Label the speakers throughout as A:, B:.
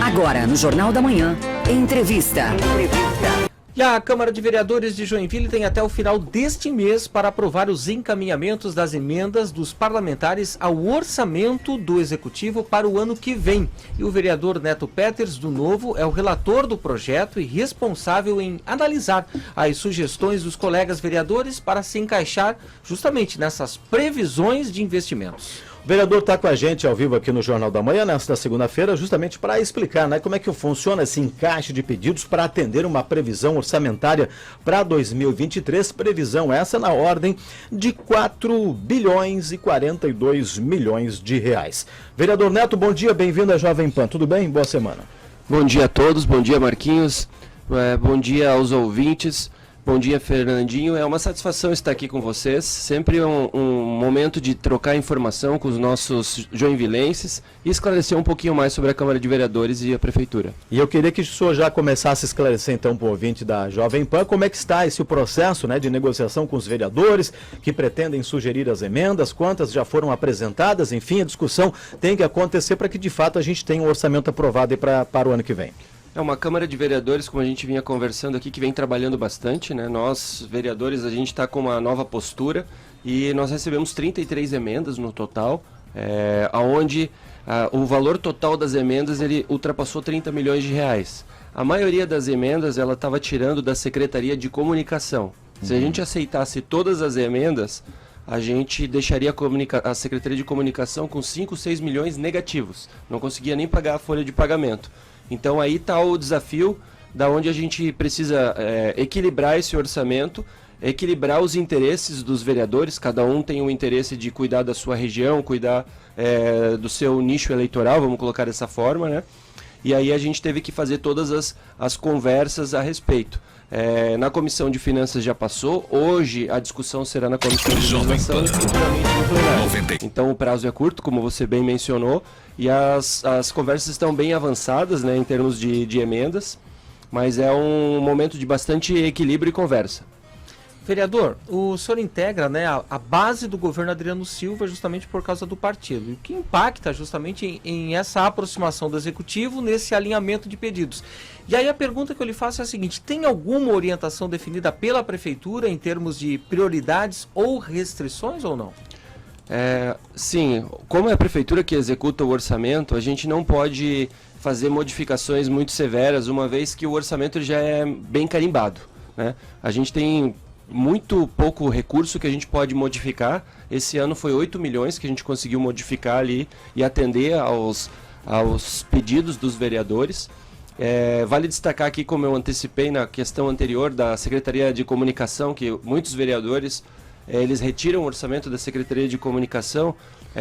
A: Agora, no Jornal da Manhã, entrevista.
B: E a Câmara de Vereadores de Joinville tem até o final deste mês para aprovar os encaminhamentos das emendas dos parlamentares ao orçamento do Executivo para o ano que vem. E o vereador Neto Peters, do Novo, é o relator do projeto e responsável em analisar as sugestões dos colegas vereadores para se encaixar justamente nessas previsões de investimentos.
C: O vereador está com a gente ao vivo aqui no Jornal da Manhã, nesta segunda-feira, justamente para explicar, né, como é que funciona esse encaixe de pedidos para atender uma previsão orçamentária para 2023, previsão essa na ordem de 4 bilhões e 42 milhões de reais. Vereador Neto, bom dia, bem-vindo à Jovem Pan, tudo bem? Boa semana.
D: Bom dia a todos, bom dia Marquinhos, bom dia aos ouvintes. Bom dia, Fernandinho. É uma satisfação estar aqui com vocês. Sempre um momento de trocar informação com os nossos joinvilenses e esclarecer um pouquinho mais sobre a Câmara de Vereadores e a Prefeitura.
C: E eu queria que o senhor já começasse a esclarecer, então, para o ouvinte da Jovem Pan, como é que está esse processo, né, de negociação com os vereadores que pretendem sugerir as emendas, quantas já foram apresentadas, enfim, a discussão tem que acontecer para que, de fato, a gente tenha um orçamento aprovado aí para o ano que vem.
D: É uma Câmara de Vereadores, como a gente vinha conversando aqui, que vem trabalhando bastante, né? Nós, vereadores, a gente está com uma nova postura e nós recebemos 33 emendas no total, onde o valor total das emendas ele ultrapassou 30 milhões de reais. A maioria das emendas ela estava tirando da Secretaria de Comunicação. Se a gente aceitasse todas as emendas, a gente deixaria a Secretaria de Comunicação com 5, 6 milhões negativos. Não conseguia nem pagar a folha de pagamento. Então aí está o desafio da onde a gente precisa equilibrar esse orçamento, equilibrar os interesses dos vereadores, cada um tem o interesse de cuidar da sua região, cuidar do seu nicho eleitoral, vamos colocar dessa forma, né? E aí a gente teve que fazer todas as conversas a respeito. Na Comissão de Finanças já passou, hoje a discussão será na Comissão de Legislação e futuramente no plenário. Então o prazo é curto, como você bem mencionou, e as conversas estão bem avançadas, né, em termos de emendas, mas é um momento de bastante equilíbrio e conversa.
B: Vereador, o senhor integra, né, a base do governo Adriano Silva justamente por causa do partido. E o que impacta justamente em essa aproximação do Executivo nesse alinhamento de pedidos? E aí a pergunta que eu lhe faço é a seguinte: tem alguma orientação definida pela Prefeitura em termos de prioridades ou restrições ou não?
D: Sim, como é a Prefeitura que executa o orçamento, a gente não pode fazer modificações muito severas, uma vez que o orçamento já é bem carimbado, né? A gente tem muito pouco recurso que a gente pode modificar. Esse ano foi 8 milhões que a gente conseguiu modificar ali e atender aos pedidos dos vereadores. Vale destacar aqui, como eu antecipei na questão anterior da Secretaria de Comunicação, que muitos vereadores eles retiram o orçamento da Secretaria de Comunicação.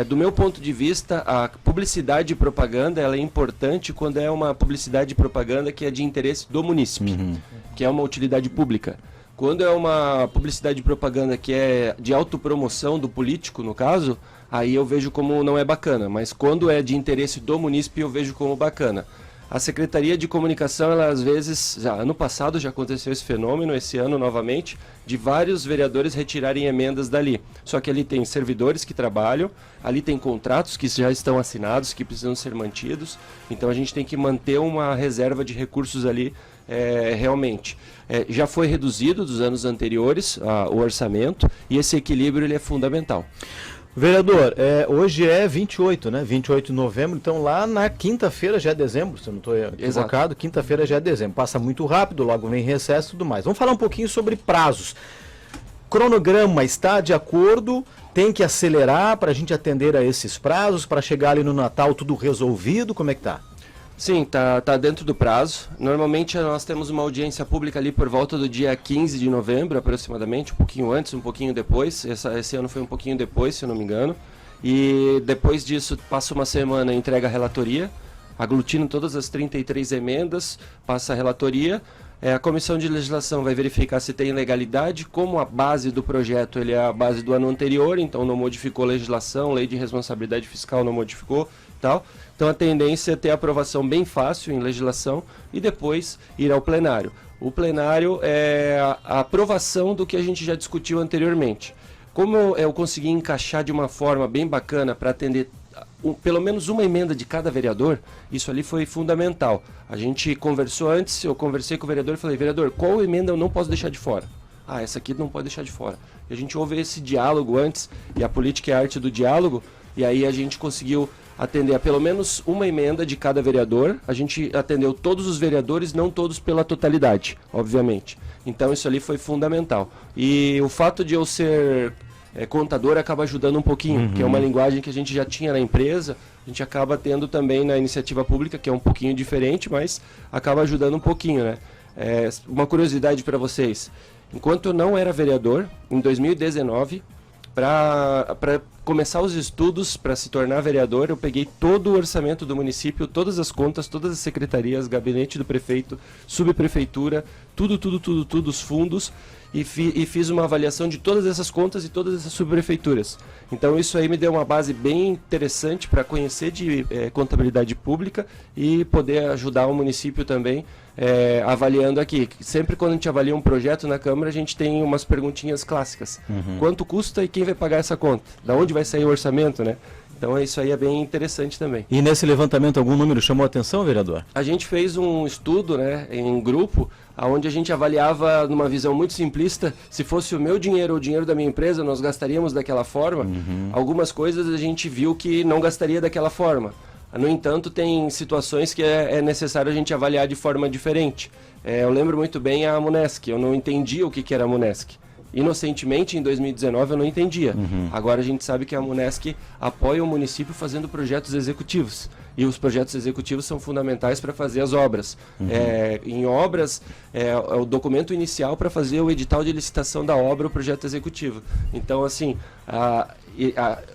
D: Do meu ponto de vista, a publicidade e propaganda ela é importante quando é uma publicidade e propaganda que é de interesse do munícipe, que é uma utilidade pública. Quando é uma publicidade e propaganda que é de autopromoção do político, no caso, aí eu vejo como não é bacana. Mas quando é de interesse do munícipe, eu vejo como bacana. A Secretaria de Comunicação, ela às vezes, ano passado já aconteceu esse fenômeno, esse ano novamente, de vários vereadores retirarem emendas dali. Só que ali tem servidores que trabalham, ali tem contratos que já estão assinados, que precisam ser mantidos. Então a gente tem que manter uma reserva de recursos ali realmente. Já foi reduzido dos anos anteriores o orçamento e esse equilíbrio ele é fundamental.
C: Vereador, hoje é 28, né? 28 de novembro, então lá na quinta-feira já é dezembro, se eu não estou equivocado, quinta-feira já é dezembro. Passa muito rápido, logo vem recesso e tudo mais. Vamos falar um pouquinho sobre prazos. Cronograma está de acordo? Tem que acelerar para a gente atender a esses prazos, para chegar ali no Natal tudo resolvido? Como é que tá?
D: Sim, tá dentro do prazo. Normalmente nós temos uma audiência pública ali por volta do dia 15 de novembro, aproximadamente, um pouquinho antes, um pouquinho depois. Esse ano foi um pouquinho depois, se eu não me engano. E depois disso passa uma semana e entrega a relatoria, aglutinam todas as 33 emendas, passa a relatoria. A Comissão de Legislação vai verificar se tem legalidade, como a base do projeto ele é a base do ano anterior, então não modificou legislação, lei de responsabilidade fiscal não modificou, tal. Então a tendência é ter aprovação bem fácil em legislação e depois ir ao plenário. O plenário é a aprovação do que a gente já discutiu anteriormente. Como eu consegui encaixar de uma forma bem bacana para atender pelo menos uma emenda de cada vereador, isso ali foi fundamental. A gente conversou antes, eu conversei com o vereador e falei, vereador, qual emenda eu não posso deixar de fora? Ah, essa aqui não pode deixar de fora. E a gente houve esse diálogo antes, e a política é a arte do diálogo, e aí a gente conseguiu atender a pelo menos uma emenda de cada vereador. A gente atendeu todos os vereadores, não todos pela totalidade, obviamente. Então isso ali foi fundamental. E o fato de eu ser contador acaba ajudando um pouquinho, que é uma linguagem que a gente já tinha na empresa, a gente acaba tendo também na iniciativa pública, que é um pouquinho diferente, mas acaba ajudando um pouquinho, né? Uma curiosidade para vocês, enquanto eu não era vereador, em 2019, para começar os estudos para se tornar vereador, eu peguei todo o orçamento do município, todas as contas, todas as secretarias, gabinete do prefeito, subprefeitura, tudo, os fundos, e fiz uma avaliação de todas essas contas e todas essas subprefeituras. Então isso aí me deu uma base bem interessante para conhecer de contabilidade pública e poder ajudar o município também avaliando aqui. Sempre quando a gente avalia um projeto na Câmara, a gente tem umas perguntinhas clássicas. Quanto custa e quem vai pagar essa conta? Da onde vai sair o orçamento, né? Então isso aí é bem interessante também.
C: E nesse levantamento algum número chamou a atenção, vereador?
D: A gente fez um estudo, né, em grupo, onde a gente avaliava numa visão muito simplista, se fosse o meu dinheiro ou o dinheiro da minha empresa, nós gastaríamos daquela forma. Algumas coisas a gente viu que não gastaria daquela forma. No entanto, tem situações que é necessário a gente avaliar de forma diferente. Eu lembro muito bem a Amunesc, eu não entendia o que era a Amunesc. Inocentemente, em 2019, eu não entendia. Agora a gente sabe que a Amunesc apoia o município fazendo projetos executivos. E os projetos executivos são fundamentais para fazer as obras. Em obras, o documento inicial para fazer o edital de licitação da obra, o projeto executivo. Então, assim,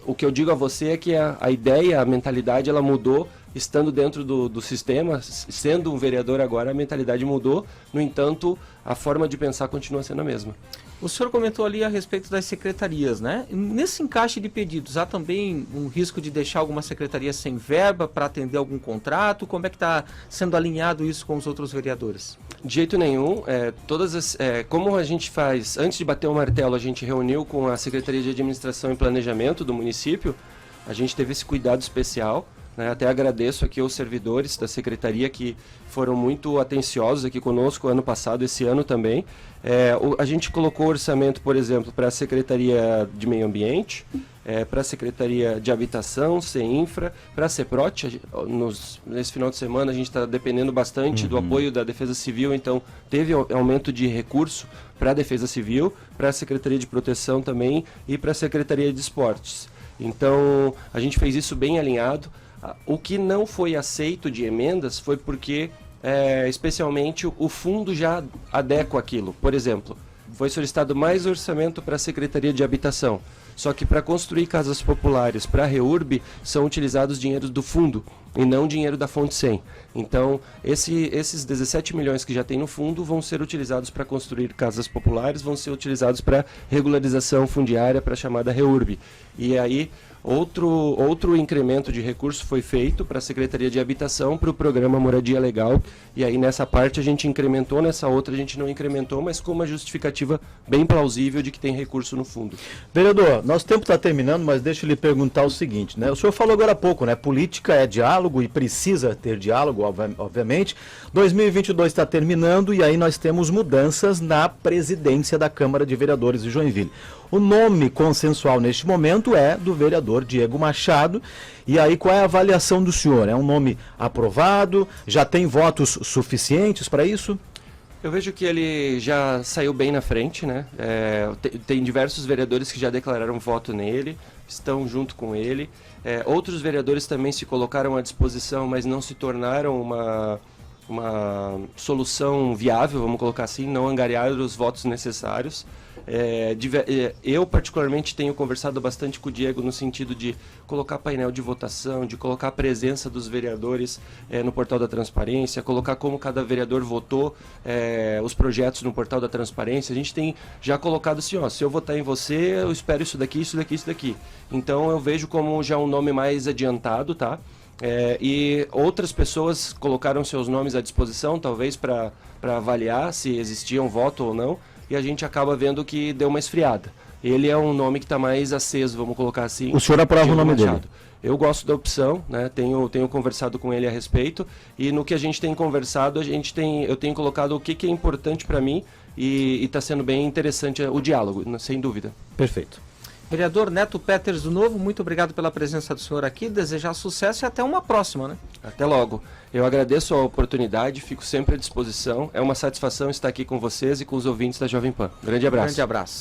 D: o que eu digo a você é que a ideia, a mentalidade, ela mudou estando dentro do sistema, sendo um vereador agora, a mentalidade mudou. No entanto, a forma de pensar continua sendo a mesma.
B: O senhor comentou ali a respeito das secretarias, né? Nesse encaixe de pedidos, há também um risco de deixar alguma secretaria sem verba para atender algum contrato? Como é que está sendo alinhado isso com os outros vereadores?
D: De jeito nenhum. Como a gente faz, antes de bater o martelo, a gente reuniu com a Secretaria de Administração e Planejamento do município, a gente teve esse cuidado especial. Até agradeço aqui aos servidores da Secretaria que foram muito atenciosos aqui conosco ano passado, esse ano também. A gente colocou orçamento, por exemplo, para a Secretaria de Meio Ambiente, para a Secretaria de Habitação, CEINFRA, para a CEPROT. Nesse final de semana a gente está dependendo bastante do apoio da Defesa Civil, então teve aumento de recurso para a Defesa Civil, para a Secretaria de Proteção também e para a Secretaria de Esportes. Então a gente fez isso bem alinhado. O que não foi aceito de emendas foi porque, especialmente, o fundo já adequa aquilo. Por exemplo, foi solicitado mais orçamento para a Secretaria de Habitação. Só que para construir casas populares para a REURB são utilizados dinheiros do fundo e não dinheiro da Fonte 100. Então, esses 17 milhões que já tem no fundo vão ser utilizados para construir casas populares, vão ser utilizados para regularização fundiária, para a chamada REURB. E aí, outro incremento de recurso foi feito para a Secretaria de Habitação, para o programa Moradia Legal, e aí nessa parte a gente incrementou, nessa outra a gente não incrementou, mas com uma justificativa bem plausível de que tem recurso no fundo.
C: Vereador, nosso tempo está terminando, mas deixa eu lhe perguntar o seguinte, né? O senhor falou agora há pouco, né? Política é diálogo e precisa ter diálogo, obviamente. 2022 está terminando e aí nós temos mudanças na presidência da Câmara de Vereadores de Joinville. O nome consensual neste momento é do vereador Diego Machado. E aí, qual é a avaliação do senhor? É um nome aprovado? Já tem votos suficientes para isso?
D: Eu vejo que ele já saiu bem na frente, né? Tem diversos vereadores que já declararam voto nele, estão junto com ele. Outros vereadores também se colocaram à disposição, mas não se tornaram uma solução viável, vamos colocar assim, não angariaram os votos necessários. Eu particularmente tenho conversado bastante com o Diego no sentido de colocar painel de votação, de colocar a presença dos vereadores no portal da transparência, colocar como cada vereador votou os projetos no portal da transparência. A gente tem já colocado assim, se eu votar em você, eu espero isso daqui, isso daqui, isso daqui. Então eu vejo como já um nome mais adiantado, tá? E outras pessoas colocaram seus nomes à disposição, talvez para avaliar se existia um voto ou não, e a gente acaba vendo que deu uma esfriada. ele é um nome que está mais aceso, vamos colocar assim.
C: O senhor aprova o
D: Diego
C: nome dele?
D: Machado. Eu gosto da opção, né? Tenho conversado com ele a respeito, e no que a gente tem conversado, eu tenho colocado o que é importante para mim, e está sendo bem interessante o diálogo, sem dúvida.
C: Perfeito.
B: Vereador Neto Peters do Novo, muito obrigado pela presença do senhor aqui, desejar sucesso e até uma próxima, né?
D: Até logo. Eu agradeço a oportunidade, fico sempre à disposição. É uma satisfação estar aqui com vocês e com os ouvintes da Jovem Pan. Grande abraço.
B: Grande abraço.